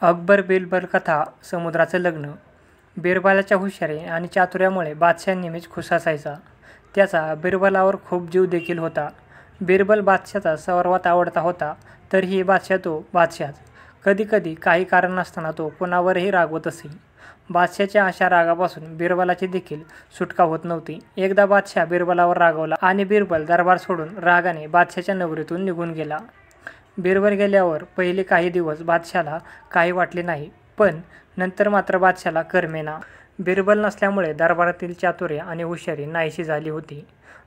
अकबर बिरबल कथा समुद्राचं लग्न. बिरबलाच्या हुशारी आणि चातुर्यामुळे बादशाह नेहमीच खुश असायचा. त्याचा बिरबलावर खूप जीव देखील होता. बिरबल बादशाहचा सर्वात आवडता होता. तरीही बादशाह तो बादशाहच. कधीकधी काही कारण नसताना तो कोणावरही रागवत असे. बादशाहच्या अशा रागापासून बिरबलाची देखील सुटका होत नव्हती. एकदा बादशाह बिरबलावर रागावला आणि बिरबल दरबार सोडून रागाने बादशाहच्या नगरीतून निघून गेला. बिरबल गेल्यावर पहिले काही दिवस बादशाहला काही वाटले नाही, पण नंतर मात्र बादशाहला करमेना. बिरबल नसल्यामुळे दरबारातील चातुर्य आणि हुशारी नाहीशी झाली होती.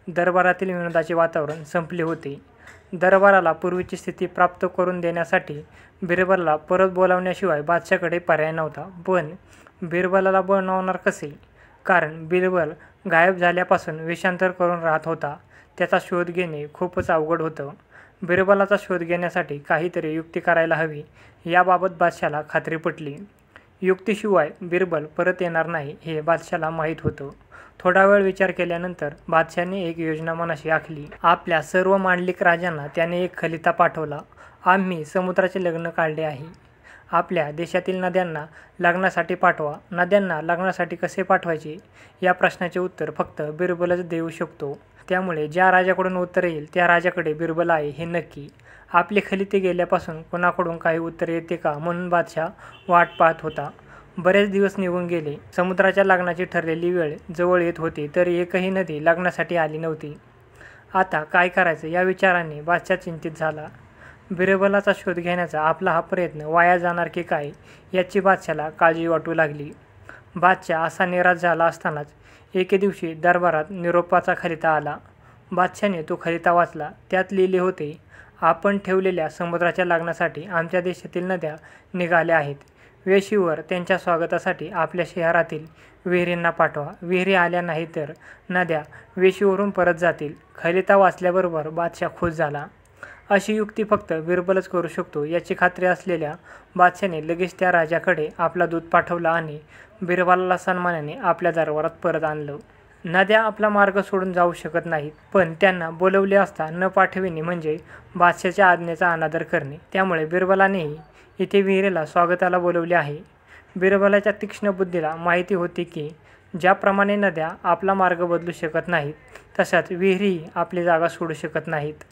दरबारातील विनोदाचे वातावरण संपले होते. दरबाराला पूर्वीची स्थिती प्राप्त करून देण्यासाठी बिरबलला परत बोलावण्याशिवाय बादशाहकडे पर्याय नव्हता. पण बिरबलाला बनवणार कसे? कारण बिरबल गायब झाल्यापासून वेषांतर करून राहत होता. त्याचा शोध घेणे खूपच अवघड होतं. बिरबलाचा शोध घेण्यासाठी काहीतरी युक्ती करायला हवी याबाबत बादशाहला खात्री पटली. युक्तीशिवाय बिरबल परत येणार नाही हे बादशाहला माहीत होतं. थोडा वेळ विचार केल्यानंतर बादशाहने एक योजना मनाशी आखली. आपल्या सर्व मांडलिक राजांना त्याने एक खलिता पाठवला. आम्ही समुद्राचे लग्न काढले आहे. आपल्या देशातील नद्यांना लग्नासाठी पाठवा. नद्यांना लग्नासाठी कसे पाठवायचे या प्रश्नाचे उत्तर फक्त बिरबलच देऊ शकतो. त्यामुळे ज्या राजाकडून उत्तर येईल त्या राजाकडे बिरबल आहे हे नक्की. आपले खलिते गेल्यापासून कोणाकडून काही उत्तर येते का म्हणून बादशाह वाट पाहत होता. बरेच दिवस निघून गेले. समुद्राच्या लग्नाची ठरलेली वेळ जवळ येत होती, तरी एकही नदी लग्नासाठी आली नव्हती. आता काय करायचं या विचाराने बादशाह चिंतित झाला. बिरबलाचा शोध घेण्याचा आपला हा प्रयत्न वाया जाणार की काय याची बादशाहला काळजी वाटू लागली. बादशाह असा निराश झाला असतानाच एके दिवशी दरबारात निरोपाचा खलिता आला. बादशाहने तो खलिता वाचला. त्यात लिहिले होते, आपण ठेवलेल्या समुद्राच्या लग्नासाठी आमच्या देशातील नद्या निघाल्या आहेत. वेशीवर त्यांच्या स्वागतासाठी आपल्या शहरातील विहिरींना पाठवा. विहिरी आल्या नाही तर नद्या वेशीवरून परत जातील. खलिता वाचल्याबरोबर बादशाह खुश झाला. अशी युक्ती फक्त बिरबलच करू शकतो याची खात्री असलेल्या बादशाहने लगेच त्या राजाकडे आपला दूत पाठवला आणि बिरबलाला सन्मानाने आपल्या दरबारात परत आणलं. नद्या आपला मार्ग सोडून जाऊ शकत नाहीत, पण त्यांना बोलवले असता न पाठविणे म्हणजे बादशाहच्या आज्ञेचा अनादर करणे. त्यामुळे बिरबलानेही इथे विहिरीला स्वागताला बोलवले आहे. बिरबलाच्या तीक्ष्ण बुद्धीला माहिती होती की ज्याप्रमाणे नद्या आपला मार्ग बदलू शकत नाहीत, तशाच विहिरीही आपली जागा सोडू शकत नाहीत.